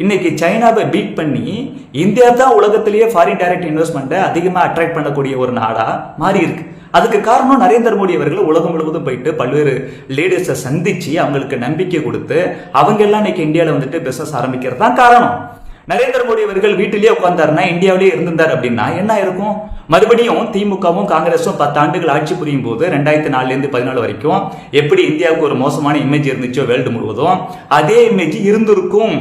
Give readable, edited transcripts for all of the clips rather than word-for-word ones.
இன்னைக்கு சைனாவை பீட் பண்ணி இந்தியா தான் உலகத்திலேயே ஃபாரின் டைரக்ட் இன்வெஸ்ட்மெண்ட்டை அதிகமாக அட்ராக்ட் பண்ணக்கூடிய ஒரு நாடா மாறி இருக்கு. அதுக்கு காரணம் நரேந்திர மோடி அவர்கள் உலகம் முழுவதும் போயிட்டு பல்வேறு லீடர்ஸை சந்திச்சு அவங்களுக்கு நம்பிக்கை கொடுத்து அவங்க எல்லாம் இன்னைக்கு இந்தியாவில் வந்துட்டு பிசினஸ் ஆரம்பிக்கிறது தான் காரணம். நரேந்திர மோடி அவர்கள் வீட்டிலேயே உட்கார்ந்தாருன்னா, இந்தியாவிலேயே இருந்திருந்தார் அப்படின்னா என்ன இருக்கும்? மறுபடியும் திமுகவும் காங்கிரஸும் 10 ஆண்டுகள் ஆட்சி புரியும் போது 2004 14 வரைக்கும் எப்படி இந்தியாவுக்கு ஒரு மோசமான இமேஜ் இருந்துச்சோ வேர்ல்டு முழுவதும் அதே இமேஜ் இருந்திருக்கும்.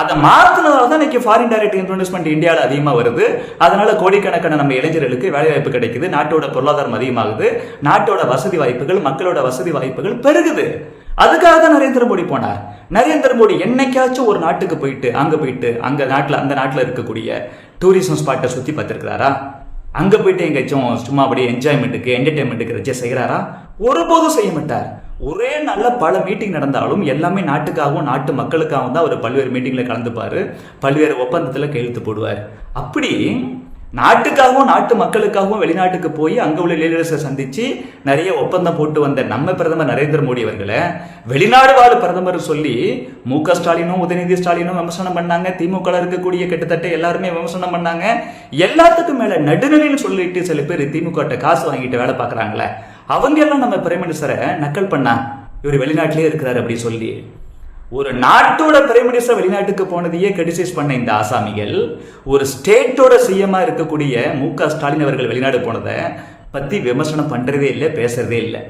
அதை மாற்றினதால தான் இன்னைக்கு ஃபாரின் டைரக்ட் இன்வெஸ்ட்மெண்ட் இந்தியாவில் அதிகமாக வருது. அதனால கோடிக்கணக்கான நம்ம இளைஞர்களுக்கு வேலை வாய்ப்பு கிடைக்குது, நாட்டோட பொருளாதாரம் அதிகமாகுது, நாட்டோட வசதி வாய்ப்புகள் மக்களோட வசதி வாய்ப்புகள் பெருகுது. அதுக்காக தான் நரேந்திர மோடி போனார். நரேந்திர மோடி என்னைக்காச்சும் ஒரு நாட்டுக்கு போயிட்டு அந்த நாட்டில் இருக்கக்கூடிய டூரிசம் ஸ்பாட்டை சுற்றி பார்த்துருக்கிறாரா? அங்கே போயிட்டு எங்கேயாச்சும் சும்மா அப்படியே என்ஜாய்மெண்ட்டுக்கு என்டர்டைன்மெண்ட்டுக்கு வச்சு செய்கிறாரா? ஒருபோதும் செய்ய மாட்டார். ஒரே நல்ல பல மீட்டிங் நடந்தாலும் எல்லாமே நாட்டுக்காகவும் நாட்டு மக்களுக்காகவும் தான் அவர் பல்வேறு மீட்டிங்கில் கலந்துப்பார், பல்வேறு ஒப்பந்தத்தில் கையெழுத்து போடுவார். அப்படி நாட்டுக்காகவும் நாட்டு மக்களுக்காகவும் வெளிநாட்டுக்கு போய் அங்கே உள்ள லீடர்ஸை சந்திச்சு நிறைய ஒப்பந்தம் போட்டு வந்த நம்ம பிரதமர் நரேந்திர மோடி அவர்களை வெளிநாடு வாழ் பிரதமர் சொல்லி மு.க. ஸ்டாலினும் உதயநிதி ஸ்டாலினும் விமர்சனம் பண்ணாங்க. திமுக இருக்கக்கூடிய கிட்டத்தட்ட எல்லாருமே விமர்சனம் பண்ணாங்க. எல்லாத்துக்கும் மேல நடுநிலைன்னு சொல்லிட்டு சில பேர் திமுக காசு வாங்கிட்டு வேலை பார்க்குறாங்களே, அவங்க எல்லாம் நம்ம பிரைம் மினிஸ்டரை நக்கல் பண்ணா இவர் வெளிநாட்டிலே இருக்கிறாரு அப்படி சொல்லி ஒரு நாட்டோட பிரைம் மினிஸ்டர் வெளிநாட்டுக்கு போனதையே கிரிட்டிசைஸ் பண்ண இந்த ஆசாமிகள் ஒரு ஸ்டேட்டோட சிஎம்மா இருக்கக்கூடிய மு.க. ஸ்டாலின் அவர்கள் வெளிநாடு போனதை பத்தி விமர்சனம் பண்றதே இல்லை, பேசுறதே இல்லை.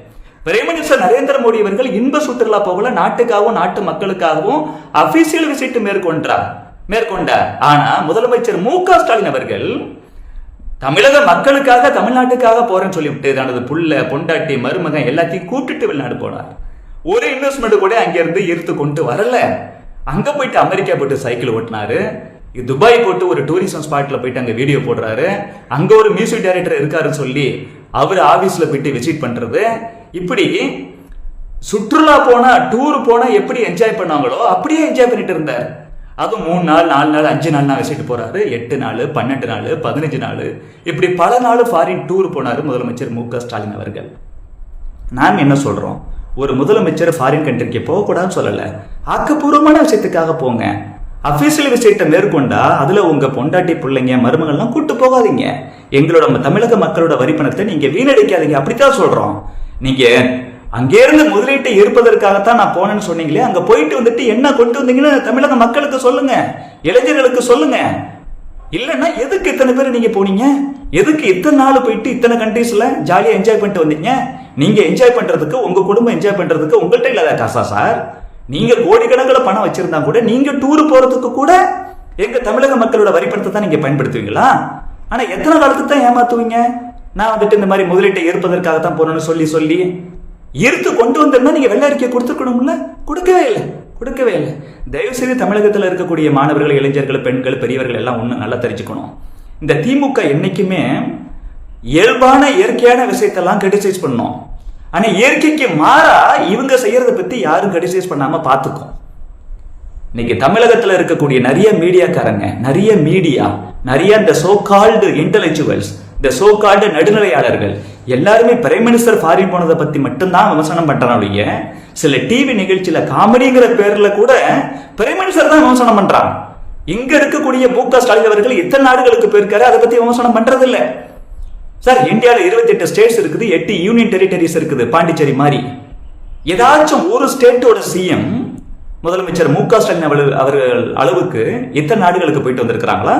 பிரைம் மினிஸ்டர் நரேந்திர மோடி அவர்கள் இன்ப சுற்றுலா போகல, நாட்டுக்காகவும் நாட்டு மக்களுக்காகவும் அபிஷியல் விசிட் மேற்கொண்டார். ஆனா முதலமைச்சர் மு.க. ஸ்டாலின் அவர்கள் தமிழக மக்களுக்காக தமிழ்நாட்டுக்காக போறேன்னு சொல்லிவிட்டு தனது புள்ள பொண்டாட்டி மருமகன் எல்லாத்தையும் கூப்பிட்டுட்டு வெளிநாடு போனார். ஒரு இன்வெஸ்ட்மெண்ட் கூட அங்கிருந்து ஈர்த்து கொண்டு வரல. அங்க போயிட்டு அமெரிக்கா போயிட்டு சைக்கிள் ஓட்டினாரு, துபாய் போட்டு ஒரு டூரிசம் ஸ்பாட்ல போயிட்டு அங்க வீடியோ போடுறாரு, அங்க ஒரு மியூசிக் டைரக்டர் இருக்காருன்னு சொல்லி அவர் ஆபீஸ்ல போயிட்டு விசிட் பண்றது. இப்படி சுற்றுலா போனா டூர் போனா எப்படி என்ஜாய் பண்ணாங்களோ அப்படியே என்ஜாய் பண்ணிட்டு இருந்தார். அதுவும் 3 நாள் 4 நாள் 5 நாள் விசிட் போறாரு, 8 நாள் 12 நாள் 15 நாள் இப்படி பல நாள் ஃபாரின் டூர் போனாரு முதலமைச்சர் மு.க. ஸ்டாலின் அவர்கள். நாம் என்ன சொல்றோம்? ஒரு முதலமைச்சர் ஃபாரின் கண்ட்ரிக்கு போகக்கூடாதுன்னு சொல்லல, ஆக்கப்பூர்வமான விஷயத்துக்காக போங்க. அபிஷியல் விஷயத்தை மேற்கொண்டா அதுல உங்க பொண்டாட்டி பிள்ளைங்க மருமகள்லாம் கூட்டு போகாதீங்க. எங்களோட தமிழக மக்களோட வரிப்பணத்தை நீங்க வீணடிக்காதீங்க, அப்படித்தான் சொல்றோம். நீங்க அங்கிருந்து முதலீட்டை இருப்பதற்காகத்தான் நான் போனேன்னு சொன்னீங்களே, அங்க போயிட்டு வந்துட்டு என்ன கொண்டு வந்தீங்கன்னு தமிழக மக்களுக்கு சொல்லுங்க, இளைஞர்களுக்கு சொல்லுங்க. இல்லைன்னா எதுக்கு இத்தனை பேர் நீங்க போனீங்க? எதுக்கு இத்தனை நாள் போயிட்டு இத்தனை கண்ட்ரீஸ்ல ஜாலியா என்ஜாய் பண்ணிட்டு வந்தீங்க? நீங்க என்ஜாய் பண்றதுக்கு உங்க குடும்பம் என்ஜாய் பண்றதுக்கு உங்கள்கிட்ட இல்லாத காசா சார்? நீங்க கோடிக்கணக்கில் பணம் வச்சிருந்தா கூட நீங்க டூர் போறதுக்கு கூட எங்க தமிழக மக்களோட வரிப்பணத்தை தான் நீங்க பயன்படுத்துவீங்களா? ஆனா எத்தனை காலத்துக்கு தான் ஏமாத்துவீங்க? நான் வந்துட்டு இந்த மாதிரி முதலீட்டை ஏற்பதற்காகத்தான் போறேன்னு சொல்லி ஈர்த்து கொண்டு வந்திருந்தா நீங்க வெள்ளை அறிக்கை கொடுத்துருக்கணும்ல, கொடுக்கவே இல்லை. தயவு செய்து தமிழகத்தில் இருக்கக்கூடிய மாணவர்கள், இளைஞர்கள், பெண்கள், பெரியவர்கள் எல்லாம் ஒண்ணு நல்லா தெரிஞ்சுக்கணும். இந்த திமுக என்னைக்குமே இயல்பான இயற்கையான விஷயத்தெல்லாம் கிரிட்டிசைஸ் பண்ணோம். ஆனா இயற்கைக்கு மாறா இவங்க செய்யறதை பத்தி யாரும் கிரிட்டிசைஸ் பண்ணாம பாத்துக்கும். இன்னைக்கு தமிழகத்தில் இருக்கக்கூடிய நிறைய மீடியாக்காரங்க, நிறைய இந்த சோ கால்டு இன்டெலெக்சுவல்ஸ், இந்த சோ கால்டு நடுநிலையாளர்கள் எல்லாருமே பிரைம் மினிஸ்டர் ஃபாரின் போனதை பத்தி மட்டும்தான் விமர்சனம் பண்றாங்க. சில டிவி நிகழ்ச்சியில காமெடிங்கிற பேர்ல கூட பிரைம் மினிஸ்டர் தான் விமர்சனம் பண்றாங்க. இங்க இருக்கக்கூடிய மு.க. ஸ்டாலின் அவர்கள் இத்தனை நாடுகளுக்கு போயிருக்காரு, அதை பத்தி விமர்சனம் பண்றது இல்ல. சார், இந்தியாவில் 28 ஸ்டேட்ஸ் இருக்குது, 8 யூனியன் டெரிட்டரிஸ் இருக்குது, பாண்டிச்சேரி மாதிரி. ஏதாச்சும் ஒரு ஸ்டேட்டோட சிஎம் முதலமைச்சர் மு.க. ஸ்டாலின் அவர்கள் அளவுக்கு இத்தனை நாடுகளுக்கு போயிட்டு வந்திருக்கிறாங்களா?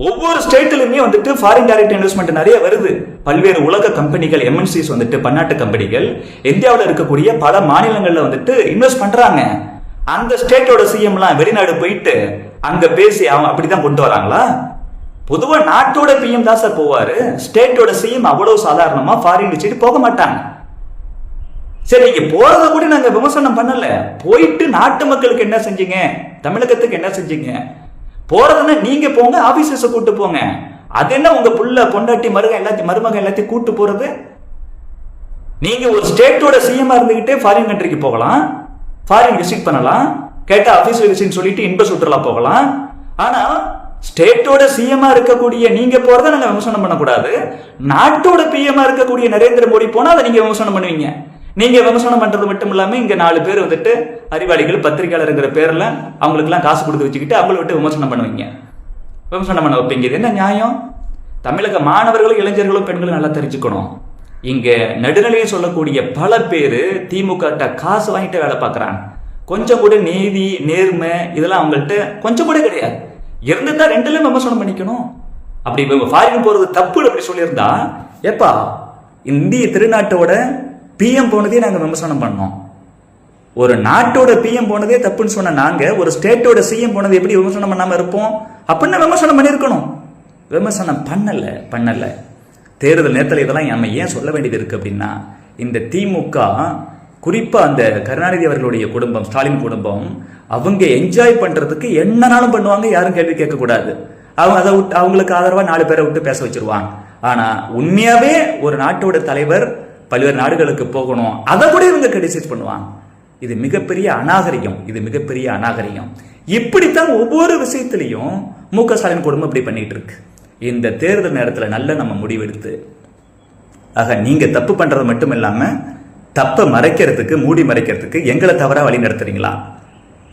ஒவ்வொரு ஸ்டேட்லயுமே வந்துட்டு ஃபாரின் டைரக்ட் இன்வெஸ்ட்மெண்ட் நிறைய வருது. பல்வேறு உலக கம்பெனிகள், எம்என்சிஸ் வந்துட்டு பன்னாட்டு கம்பெனிகள் இந்தியாவில் இருக்கக்கூடிய பல மாநிலங்கள்ல வந்துட்டு இன்வெஸ்ட் பண்றாங்க. அந்த ஸ்டேட்டோட சிஎம்லாம் வெளிநாடு போயிட்டு அங்க பேசி அவங்க அப்படிதான் கொண்டு வராங்களா? பொதுவா நாட்டோட பிஎம் தான் சார் போவாரு. ஸ்டேட்டோட சிஎம் அவ்வளவு சாதாரணமா ஃபாரின் வச்சுட்டு போக மாட்டாங்க. சரி, நீங்க போறத கூட நாங்க விமர்சனம் பண்ணல. போயிட்டு நாட்டு மக்களுக்கு என்ன செஞ்சீங்க, தமிழகத்துக்கு என்ன செஞ்சீங்க? போறதுன்னா நீங்க போங்க, ஆபீசர்ஸை கூட்டு போங்க. அது என்ன உங்க புள்ள பொண்டாட்டி மருமகன் எல்லாத்தையும் கூட்டு போறது? நீங்க ஒரு ஸ்டேட்டோட சிஎம்மா இருந்துகிட்டே ஃபாரின் கண்ட்ரிக்கு போகலாம், ஃபாரின் விசிட் பண்ணலாம், கேட்டா ஆபீஸ் விசிட் சொல்லிட்டு இன்ப சுற்றுலா போகலாம். ஆனா ஸ்டேட்டோட சிஎம்மா இருக்கக்கூடிய நீங்க போறதை நாங்க விமர்சனம் பண்ணக்கூடாது. நாட்டோட பிஎம்மா இருக்கக்கூடிய நரேந்திர மோடி போனா அதை நீங்க விமர்சனம் பண்ணுவீங்க. நீங்க விமர்சனம் பண்றது மட்டும் இல்லாம இங்க 4 பேர் வந்துட்டு அறிவாளிகள் பத்திரிகையாளருங்கிற பேர்ல அவங்களுக்கு எல்லாம் காசு கொடுத்து வச்சுக்கிட்டு அவங்கள விட்டு விமர்சனம் பண்ணுவீங்க, விமர்சனம் பண்ண வைப்பீங்க. இது என்ன நியாயம்? தமிழக மாணவர்களும் இளைஞர்களும் பெண்களும் நல்லா தெரிஞ்சுக்கணும். இங்க நடுநிலையை சொல்லக்கூடிய பல பேர் திமுக காசு வாங்கிட்டு வேலை பார்க்கறாங்க. கொஞ்சம் கூட நீதி நேர்மை இதெல்லாம் அவங்கள்ட்ட கொஞ்சம் கூட கிடையாது. இருந்துட்டா ரெண்டுலயும் விமர்சனம் பண்ணிக்கணும். அப்படி ஃபாரின் போறது தப்பு அப்படி சொல்லியிருந்தா, ஏப்பா இந்திய திருநாட்டோட பிஎம் போனதே நாங்க விமர்சனம் பண்ணோம். ஒரு நாட்டோட பிஎம் போனதே தப்புன்னு சொன்ன நாங்க ஒரு ஸ்டேட்டோட சிஎம் போனது எப்படி விமர்சனம் பண்ணாம இருப்போம்? அப்படின்னு விமர்சனம் பண்ணிருக்கணும். விமர்சனம் பண்ணல. தேர்தல் நேரத்தில் இதெல்லாம் நம்ம ஏன் சொல்ல வேண்டியது இருக்கு அப்படின்னா, இந்த திமுக குறிப்பா அந்த கருணாநிதி அவர்களுடைய குடும்பம், ஸ்டாலின் குடும்பம், அவங்க என்ஜாய் பண்றதுக்கு என்னனாலும் பண்ணுவாங்க, யாரும் கேள்வி கேட்க கூடாது. அவங்க அதை விட்டு அவங்களுக்கு ஆதரவா 4 பேரை விட்டு பேச வச்சிருவாங்க. ஆனா உண்மையாவே ஒரு நாட்டோட தலைவர் பல்வேறு நாடுகளுக்கு போகணும், அதை கூட இவங்க கிரிட்டிசைஸ் பண்ணுவாங்க. இது மிகப்பெரிய அநாகரிகம். இப்படித்தான் ஒவ்வொரு விஷயத்திலையும் மு.க. ஸ்டாலின் குடும்பம் இப்படி பண்ணிட்டு இருக்கு. இந்த தேர்தல் நேரத்தில் நல்ல நம்ம முடிவெடுத்து, ஆக நீங்க தப்பு பண்றது மட்டும் இல்லாம தப்பை மறைக்கிறதுக்கு, மூடி மறைக்கிறதுக்கு எங்களை தவறா வழி நடத்துறீங்களா?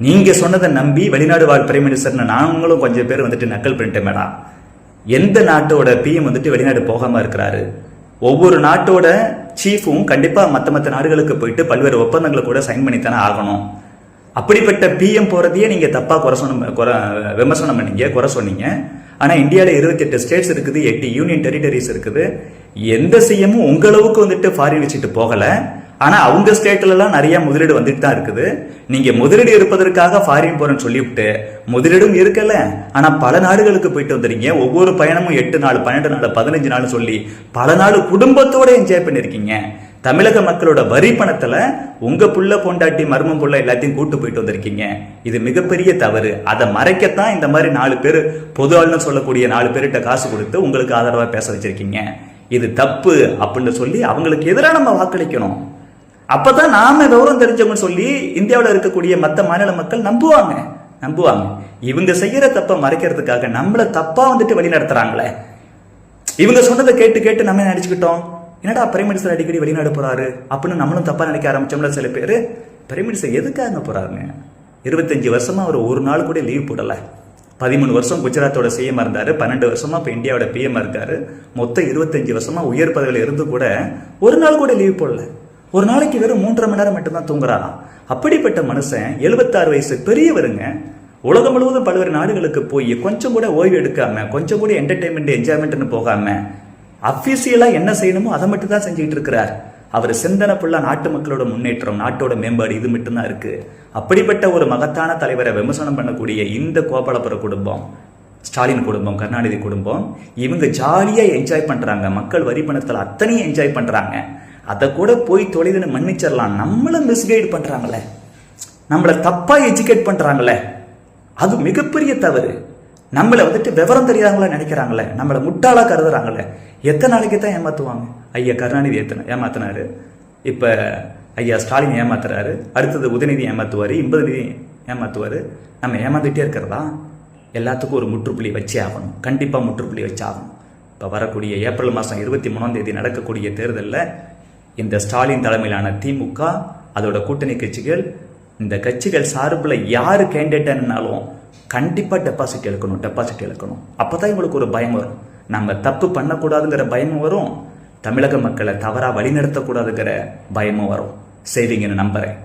நீங்க சொன்னதை நம்பி வெளிநாடு வாழ் பிரைம் மினிஸ்டர் நாங்களும் கொஞ்சம் பேர் வந்துட்டு நக்கல் பண்ணிட்டேன் மேடம். எந்த நாட்டோட பிஎம் வந்துட்டு வெளிநாடு போகாம இருக்கிறாரு? ஒவ்வொரு நாட்டோட சீஃபும் கண்டிப்பா மற்ற நாடுகளுக்கு போயிட்டு பல்வேறு ஒப்பந்தங்களை கூட சைன் பண்ணித்தானே ஆகணும். அப்படிப்பட்ட பிஎம் போறதையே நீங்க தப்பா விமர்சனம் பண்ணீங்க, குறை சொன்னீங்க. ஆனா இந்தியாவில 28 ஸ்டேட்ஸ் இருக்குது, 8 யூனியன் டெரிட்டரிஸ் இருக்குது. எந்த சிஎம்மும் உங்களவுக்கு வந்துட்டு ஃபாரின் வச்சுட்டு போகல. ஆனா அவங்க ஸ்டேட்ல எல்லாம் நிறைய முதலீடு வந்துட்டு தான் இருக்குது. நீங்க முதலீடு இருப்பதற்காக ஃபாரின் போறேன்னு சொல்லிவிட்டு முதலீடும் இருக்கல, ஆனா பல நாடுகளுக்கு போயிட்டு வந்துருக்கீங்க. ஒவ்வொரு பயணமும் 8 நாள், 12 நாள், 15 நாள் சொல்லி பல நாள் குடும்பத்தோட என்ஜாய் பண்ணிருக்கீங்க. தமிழக மக்களோட வரி பணத்துல உங்க புள்ள பொண்டாட்டி மர்மம் புள்ள எல்லாத்தையும் கூட்டு போயிட்டு வந்திருக்கீங்க. இது மிகப்பெரிய தவறு. அதை மறைக்கத்தான் இந்த மாதிரி 4 பேர் பொது ஆளுன்னு சொல்லக்கூடிய 4 பேர்கிட்ட காசு கொடுத்து உங்களுக்கு ஆதரவா பேச வச்சிருக்கீங்க. இது தப்பு அப்படின்னு சொல்லி அவங்களுக்கு எதிராக நம்ம வாக்களிக்கணும். அப்பதான் நாம விவரம் தெரிஞ்சவங்க சொல்லி இந்தியாவில் இருக்கக்கூடிய மற்ற மாநில மக்கள் நம்புவாங்க. இவங்க செய்யற தப்ப மறைக்கிறதுக்காக நம்மள தப்பா வந்துட்டு வழி நடத்துறாங்களே. இவங்க சொன்னதை கேட்டு நம்ம நினைச்சுக்கிட்டோம், என்னடா பிரைம் மினிஸ்டர் அடிக்கடி வெளிநாடு போறாரு அப்படின்னு நம்மளும் தப்பா நினைக்க ஆரம்பிச்சோம்ல. சில பேர் பிரைம் மினிஸ்டர் எதுக்காக போறாருங்க? 25 வருஷமா அவர் ஒரு நாள் கூட லீவ் போடல. 13 வருஷம் குஜராத்தோட சிஎம் இருந்தாரு, 12 வருஷமா இப்ப இந்தியாவோட பிஎம் இருக்காரு. மொத்தம் 25 வருஷமா உயர் பதவியில இருந்து கூட ஒரு நாள் கூட லீவ் போடல. ஒரு நாளைக்கு வெறும் 3.5 மணி நேரம் மட்டும்தான் தூங்குறாராம். அப்படிப்பட்ட மனுஷன் 76 வயசு பெரியவருங்க. உலகம் முழுவதும் பல்வேறு நாடுகளுக்கு போய் கொஞ்சம் கூட ஓய்வு எடுக்காம, கொஞ்சம் கூட என்டர்டைன்மெண்ட் என்ஜாய்மெண்ட்னு போகாம அபிஷியலா என்ன செய்யணுமோ அதை மட்டும் தான் செஞ்சுட்டு இருக்கிறார். அவர் சிந்தனை ஃபுல்லா நாட்டு மக்களோட முன்னேற்றம், நாட்டோட மேம்பாடு, இது மட்டும்தான் இருக்கு. அப்படிப்பட்ட ஒரு மகத்தான தலைவரை விமர்சனம் பண்ணக்கூடிய இந்த கோபாலபுர குடும்பம், ஸ்டாலின் குடும்பம், கருணாநிதி குடும்பம், இவங்க ஜாலியா என்ஜாய் பண்றாங்க. மக்கள் வரி பணத்தில் அத்தனையும் என்ஜாய் பண்றாங்க. அதை கூட போய் தொலைதுன்னு மன்னிச்சிடலாம். நம்மள மிஸ்கைட் பண்றாங்களே, நம்மளை தப்பா எஜுகேட் பண்றாங்களே, அது மிகப்பெரிய தவறு. நம்மளை வந்துட்டு விவரம் தெரியாதவங்களா நினைக்கிறாங்களே, நம்மளை முட்டாளா கருதுறாங்களே. எத்தனை நாளைக்கு தான் ஏமாத்துவாங்க? ஐயா கருணாநிதி ஏமாத்தினாரு, இப்ப ஐயா ஸ்டாலின் ஏமாத்துறாரு, அடுத்தது உதயநிதி ஏமாத்துவாரு, இன்பநிதி ஏமாத்துவாரு. நம்ம ஏமாந்துட்டே இருக்கிறதா? எல்லாத்துக்கும் ஒரு முற்றுப்புள்ளி வச்சே ஆகணும். கண்டிப்பா முற்றுப்புள்ளி வச்சாகணும். இப்ப வரக்கூடிய ஏப்ரல் மாசம் 23ஆம் தேதி நடக்கக்கூடிய தேர்தலில் இந்த ஸ்டாலின் தலைமையிலான திமுக, அதோட கூட்டணி கட்சிகள், இந்த கட்சிகள் சார்பில் யாரு கேண்டிடேட்னாலும் கண்டிப்பா டெபாசிட் இழக்கணும். அப்பதான் இவங்களுக்கு ஒரு பயம் வரும். நம்ம தப்பு பண்ணக்கூடாதுங்கிற பயமும் வரும், தமிழக மக்களை தவறா வழிநடத்தக்கூடாதுங்கிற பயமும் வரும். செய்வீங்கன்னு நம்புறேன்.